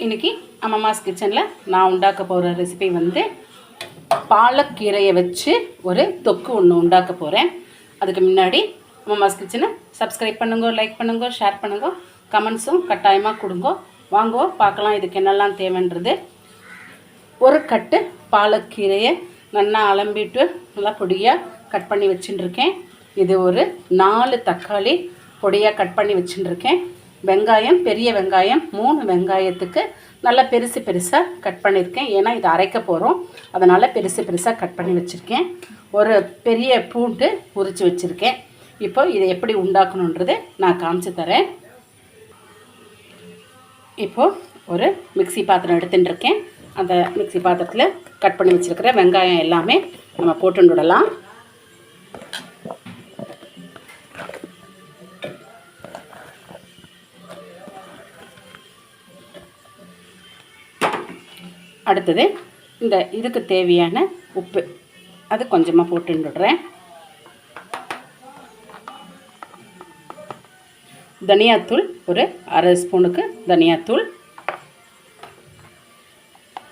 இன்றைக்கி அம்மாஸ் கிச்சனில் நான் உண்டாக்க போகிற ரெசிபி வந்து பாலக்கீரையை வச்சு ஒரு தொக்கு ஒன்று உண்டாக்க போகிறேன். அதுக்கு முன்னாடி அம்மாஸ் கிச்சனை சப்ஸ்கிரைப் பண்ணுங்க, லைக் பண்ணுங்க, ஷேர் பண்ணுங்க, கமெண்ட்ஸும் கட்டாயமாக கொடுங்க. வாங்குவோ பார்க்கலாம் இதுக்கு என்னெல்லாம் தேவைன்றது. ஒரு கட்டு பாலக்கீரையை நல்லா அலம்பிட்டு நல்லா பொடியாக கட் பண்ணி வச்சுட்டுருக்கேன். இது ஒரு 4 தக்காளி பொடியாக கட் பண்ணி வச்சுட்டுருக்கேன். வெங்காயம், பெரிய வெங்காயம் 3 வெங்காயத்துக்கு நல்லா பெருசாக கட் பண்ணியிருக்கேன். ஏன்னா இது அரைக்க போகிறோம், அதனால் பெருசாக கட் பண்ணி வச்சுருக்கேன். ஒரு பெரிய பூண்டு உரித்து வச்சுருக்கேன். இப்போ இதை எப்படி உண்டாக்கணுன்றது நான் காமிச்சு தரேன். இப்போது ஒரு மிக்சி பாத்திரம் எடுத்துட்டுருக்கேன். அந்த மிக்சி பாத்திரத்தில் கட் பண்ணி வச்சுருக்கிற வெங்காயம் எல்லாமே நம்ம போட்டு விடலாம். அடுத்தது இந்த இதுக்கு தேவையான உப்பு அது கொஞ்சமாக போட்டு விடுறேன். தனியாத்தூள் ஒரு 1/2 ஸ்பூனுக்கு தனியாத்தூள்.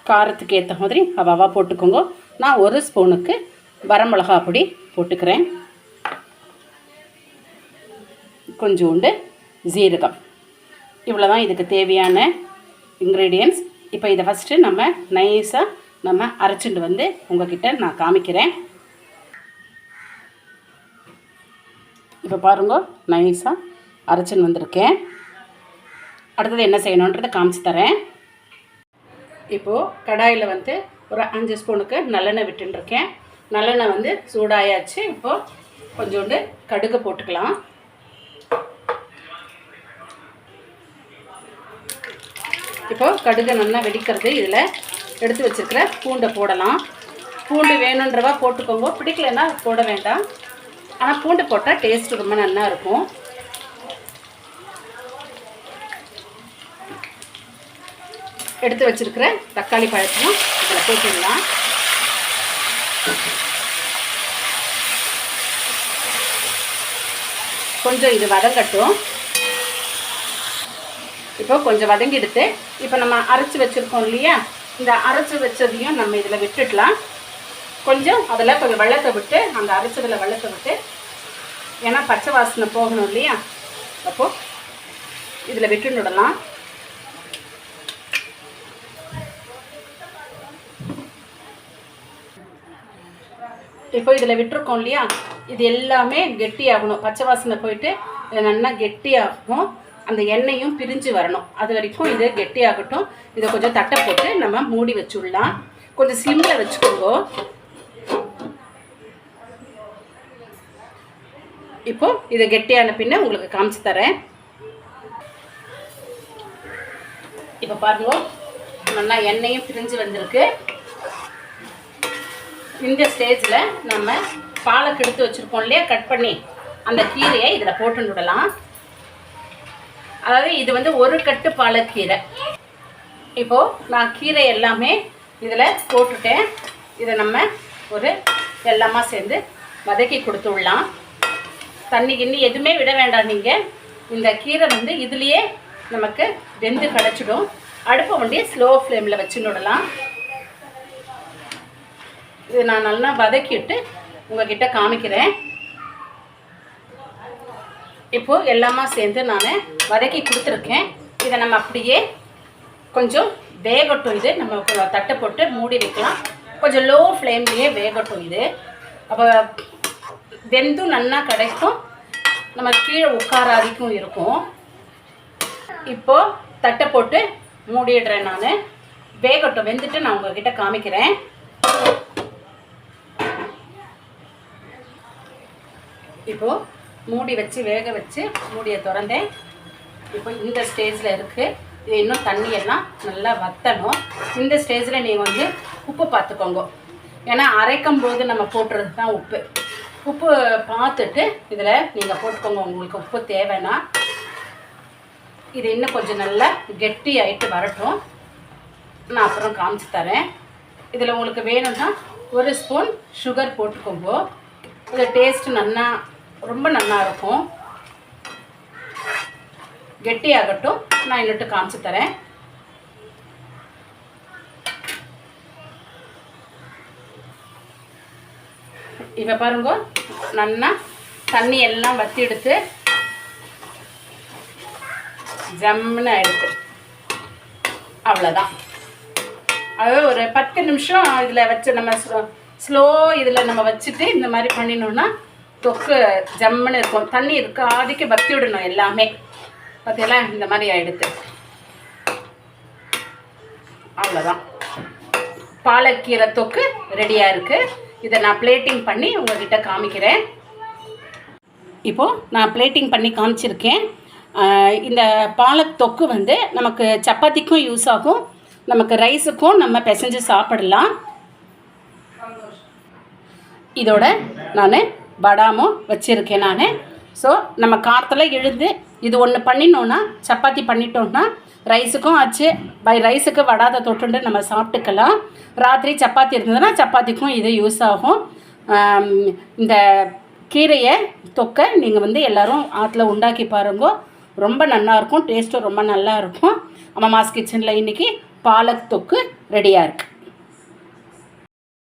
காரத்துக்கு ஏற்ற மாதிரி அவாவா போட்டுக்கோங்க. நான் 1 ஸ்பூனுக்கு வரமிளகா பொடி போட்டுக்கிறேன். கொஞ்சோண்டு ஜீரகம். இவ்வளோ தான் இதுக்கு தேவையான இன்க்ரீடியன்ட்ஸ். இப்போ இதை ஃபஸ்ட்டு நம்ம நைஸாக அரைச்சிட்டு வந்து உங்கள்கிட்ட நான் காமிக்கிறேன். இப்போ பாருங்க, நைஸாக அரைச்சின்னு வந்திருக்கேன். அடுத்தது என்ன செய்யணுன்றதை காமிச்சு தரேன். இப்போது கடாயில் வந்து ஒரு 5 ஸ்பூனுக்கு நல்லெண்ணெய் விட்டுருக்கேன். நல்லெண்ணெய் வந்து சூடாயாச்சு. இப்போது கொஞ்சோண்டு கடுகு போட்டுக்கலாம். இப்போது கடுகு நல்லா வெடிக்கிறது. இதில் எடுத்து வச்சுருக்கிற பூண்டை போடலாம். பூண்டு வேணுன்றவா போட்டுக்கோங்க, பிடிக்கலன்னா போட வேண்டாம். ஆனால் பூண்டு போட்டால் டேஸ்ட் ரொம்ப நல்லா இருக்கும். எடுத்து வச்சுருக்கிற தக்காளி பழத்தையும் இதில் போட்டுடலாம். கொஞ்சம் இது வதங்கட்டும். இப்போ கொஞ்சம் வதங்கிடுத்து. இப்போ நம்ம அரைச்சி வச்சுருக்கோம் இல்லையா, இந்த அரைச்சி வச்சதையும் நம்ம இதில் விட்டுடலாம். கொஞ்சம் அதில் கொஞ்சம் வெள்ளத்தை விட்டு, அந்த அரைச்சதில் வெள்ளத்தை விட்டு, ஏன்னா பச்சை வாசனை போகணும் இல்லையா, அப்போது இதில் விட்டுடலாம். இப்போ இதில் விட்டுருக்கோம் இல்லையா, இது எல்லாமே கெட்டியாகணும். பச்சை வாசனை போயிட்டு நல்லா கெட்டியாகும். அந்த எண்ணெயும் பிரிஞ்சு வரணும். அது வரைக்கும் இது கெட்டியாகட்டும். இதை கொஞ்சம் தட்டை போட்டு நம்ம மூடி வச்சுடலாம். கொஞ்சம் சிம்மில் வச்சுக்கோங்க. இப்போ இது கெட்டியான பின்ன உங்களுக்கு காமிச்சு தரேன். இப்போ பாருங்க, நல்லா எண்ணெயும் பிரிஞ்சு வந்திருக்கு. இந்த ஸ்டேஜில் நம்ம பாலக்கு எடுத்து வச்சுருக்கோம் இல்லையா, கட் பண்ணி அந்த கீரையை இதில் போட்டு விடலாம். அதாவது இது வந்து ஒரு கட்டு பாலக்கீரை. இப்போது நான் கீரை எல்லாமே இதில் போட்டுட்டேன். இதை நம்ம ஒரு எல்லாமா சேர்ந்து வதக்கி கொடுத்து விடலாம். தண்ணி கிண்ணி எதுவுமே விட வேண்டாம். நீங்கள் இந்த கீரை வந்து இதுலேயே நமக்கு வெந்து கிடச்சிடும். அடுப்பை வண்டியை ஸ்லோ ஃப்ளேமில் வச்சுன்னு விடலாம். இது நான் நல்லா வதக்கிட்டு உங்கள்கிட்ட காமிக்கிறேன். இப்போது எல்லாமா சேர்ந்து நான் வதக்கி கொடுத்துருக்கேன். இதை நம்ம அப்படியே கொஞ்சம் வேகட்டும். இது நம்ம தட்டை போட்டு மூடி வைக்கலாம். கொஞ்சம் லோ ஃப்ளேம்லேயே வேகட்டும். இது அப்போ வெந்தும் நல்லா கிடைக்கும், நம்ம கீழே உட்காராதிக்கும் இருக்கும். இப்போது தட்டை போட்டு மூடிடுறேன். நான் வேகட்டும். வெந்துட்டு நான் உங்கள்கிட்ட காமிக்கிறேன். இப்போது மூடி வச்சு வேக வச்சு மூடியை திறந்தேன். இப்போ இந்த ஸ்டேஜில் இருக்குது. இது இன்னும் தண்ணியெல்லாம் நல்லா வற்றணும். இந்த ஸ்டேஜில் நீங்கள் வந்து உப்பு பார்த்துக்கோங்க. ஏன்னா அரைக்கும் போது நம்ம போட்டுறது தான் உப்பு. உப்பு பார்த்துட்டு இதில் நீங்கள் போட்டுக்கோங்க. உங்களுக்கு உப்பு தேவைன்னா இது இன்னும் கொஞ்சம் நல்லா கெட்டி ஆகிட்டு வரட்டும். நான் அப்புறம் காமிச்சு தரேன். இதில் உங்களுக்கு வேணும்னா 1 ஸ்பூன் சுகர் போட்டுக்கோங்க. இது டேஸ்ட்டு ரொம்ப நல்லா இருக்கும். கெட்டியாகட்டும். நான் இன்னும் காமிச்சு தரேன். இப்போ பாருங்க, நல்லா தண்ணி எல்லாம் வற்றி எடுத்து ஜம்முன்னு ஆகிடுது. அவ்வளோதான். அது ஒரு 10 நிமிஷம் இதில் வச்சு நம்ம ஸ்லோ இதில் நம்ம வச்சுட்டு இந்த மாதிரி பண்ணினோன்னா தொக்கு ஜம்முன்னு இருக்கும். தண்ணி இருக்காதிக்கு வற்றி விடணும் எல்லாமே. பார்த்தீங்களா, இந்த மாதிரி ஆகிடுது. அவ்வளோதான், பாலக்கீரை தொக்கு ரெடியாக இருக்குது. இதை நான் பிளேட்டிங் பண்ணி உங்கள்கிட்ட காமிக்கிறேன். இப்போது நான் பிளேட்டிங் பண்ணி காமிச்சிருக்கேன். இந்த பாலக் தொக்கு வந்து நமக்கு சப்பாத்திக்கும் யூஸ் ஆகும், நமக்கு ரைஸுக்கும் நம்ம பிசைஞ்சு சாப்பிடலாம். இதோட நான் படாமும் வச்சுருக்கேன் நான். ஸோ நம்ம காரத்தில் எழுந்து இது ஒன்று பண்ணினோன்னா, சப்பாத்தி பண்ணிட்டோம்னா ரைஸுக்கும் ஆச்சு, ரைஸுக்கு வடாத தொட்டுண்டு நம்ம சாப்பிட்டுக்கலாம். ராத்திரி சப்பாத்தி இருந்ததுன்னா சப்பாத்திக்கும் இது யூஸ் ஆகும். இந்த கீரையை தொக்கை நீங்கள் வந்து எல்லோரும் ஆற்றுல உண்டாக்கி பாருங்க, ரொம்ப நல்லாயிருக்கும். டேஸ்ட்டும் ரொம்ப நல்லாயிருக்கும். அம்மாஸ் கிச்சனில் இன்றைக்கி பாலக் தொக்கு ரெடியாக இருக்குது.